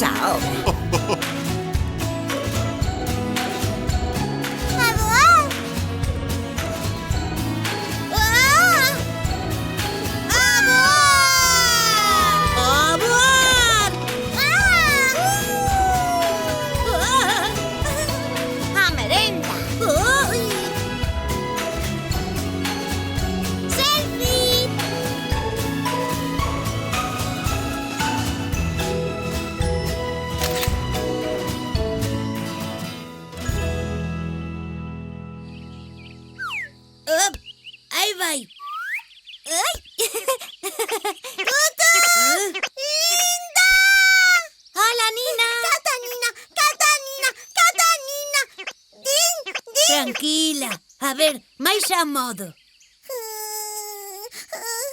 pasa ahora? ¡A voar! ¡Ah! ¡A voar! ¡A voar! ¡Ah! ¡A merenda! ¡Ay! ¡Selfie! ¡Up! ¡Ahí vai! ¡Ay! ¡Tutu! ¡Linda! ¡Hola, Nina! ¡Catanina! ¡Catanina! ¡Catanina! ¡Din! ¡Din! Tranquila. A ver, máis a modo.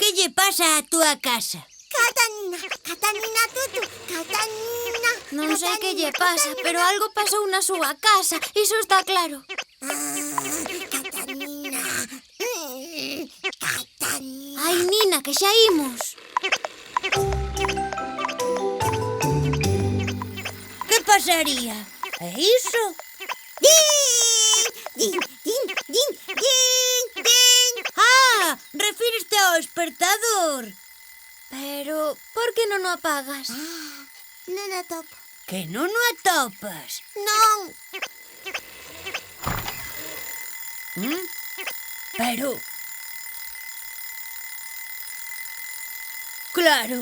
Que lle pasa á túa casa? Catanina, Catanina, Tutu, Catanina. Non sei que lle pasa, pero algo pasou na súa casa, iso está claro. Catanina. Catanina. Ai, Nina, que xa imos. Que pasaría? É iso? Din, din, din, din, din, din. Ah, refíreste ao despertador. Pero, por que non o apagas? Non a topo. Que non o atopas. Non. Pero... Claro.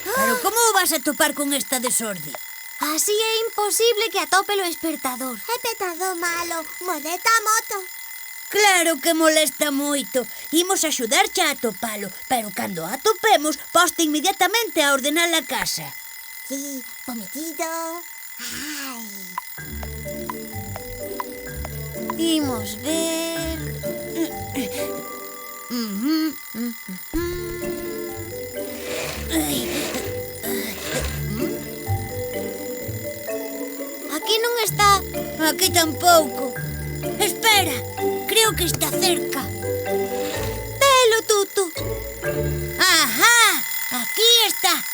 Pero como o vas a topar con esta desorde? Así é imposible que atope o despertador. He petado malo. Modeta moto. Claro que molesta moito. Imos axudarche a atopalo, pero cando a atopemos, poste inmediatamente a ordenar a casa. Sí, prometido. Ai. Imos ver... Ai, Aquí non está. aquí tampouco. Espera, creo que está cerca. Velo, Tutu. ¡Ajá! Aquí está.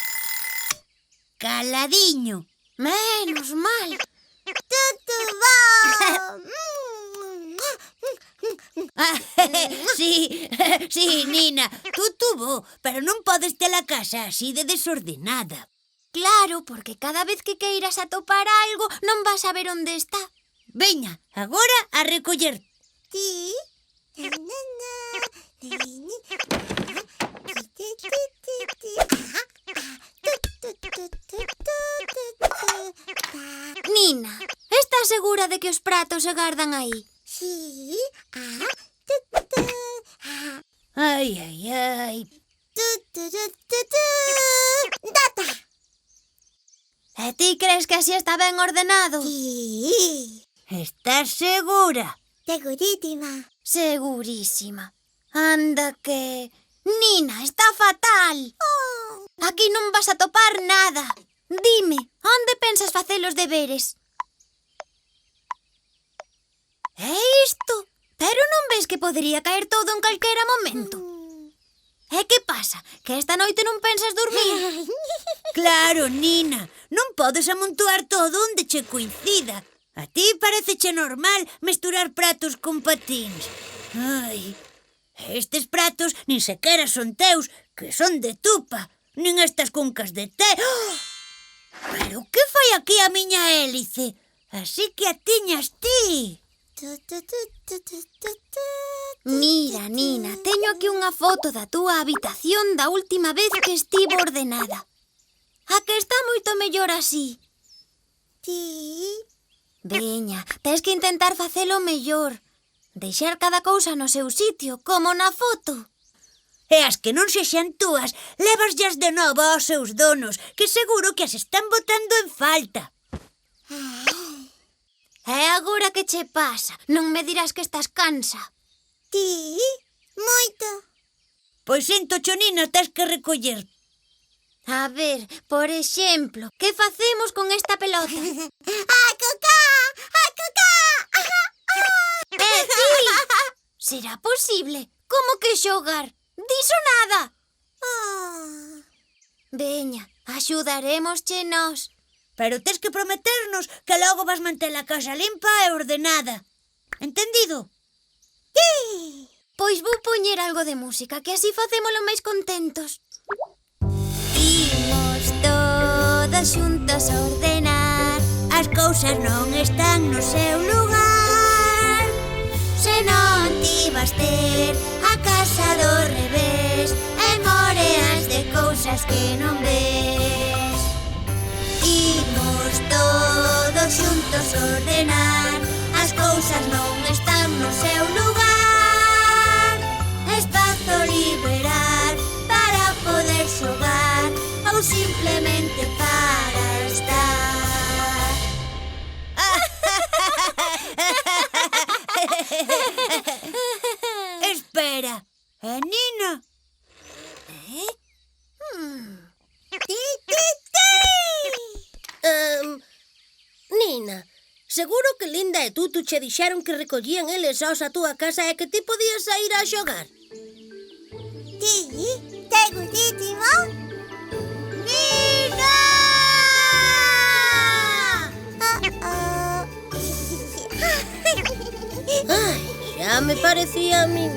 Caladiño. Menos mal. Tutu, va. Ah, sí, sí, Nina, tú tuvo, pero non podes ter a casa así de desordenada. Claro, porque cada vez que queiras atopar algo non vas a ver onde está. Veña, agora a recoller. Sí. Na, na, na. Ni, ni, ni. Ti, ti, ti, ti. Ajá, ajá. Tu, tu, tu, tu, tu, tu, tu. Nina, estás segura de que os pratos se gardan aí? Sí. Ah. Tu, tu. Ah. Ai, ai, ai. Tu, tu, tu, tu, tu. Data. E ti crees que así está ben ordenado? Sí. Estás segura? Segurísima. Segurísima. Anda que... Nina, está fatal. Oh. Aquí non vas a topar nada. Dime, onde pensas facer os deberes? É isto? Pero non ves que podería caer todo en calquera momento? E que pasa? Que esta noite non pensas dormir? Claro, Nina, non podes amontoar todo onde che coincida. A ti pareceche normal mesturar pratos con patíns. Ai, estes pratos nin sequera son teus, que son de tupa, nin estas cuncas de té. ¡Oh! Pero que fai aquí a miña hélice? Así que a tiñas ti. Tu, tu, tu, tu, tu, tu, tu. Mira, Nina, teño aquí unha foto da túa habitación da última vez que estivo ordenada. A que está moito mellor así? Sí. Veña, tens que intentar facelo mellor. Deixar cada cousa no seu sitio, como na foto. E as que non sexan túas, levasllas de novo aos seus donos, que seguro que as están botando en falta. E agora que che pasa? Non me dirás que estás cansa. Sí. Moito. Pois sinto, Nina, tes que recoller. A ver, por exemplo, que facemos con esta pelota? A cocá. A cocá. Ti! Será posible? Como que xogar? Diso nada. Oh. Veña, axudaremosche nós. Pero tes que prometernos que logo vas manter a casa limpa e ordenada. Entendido? Pois vou poñer algo de música, que así facémolo máis contentos. Imos todos xuntos a ordenar. As cousas non están no seu lugar. Se non ti vas ter a casa do revés e moreas de cousas que non ves. Imos todos xuntos ordenar. As cousas non están no seu lugar. Espazo liberar para poder xogar ou simplemente para estar. Espera, Nina? Nina, seguro que Linda e Tutu che dixeron que recollían eles sós a túa casa e que ti podías sair a xogar. Sí, segurísimo. Nina! Oh, oh. Ai, xa me parecía a min.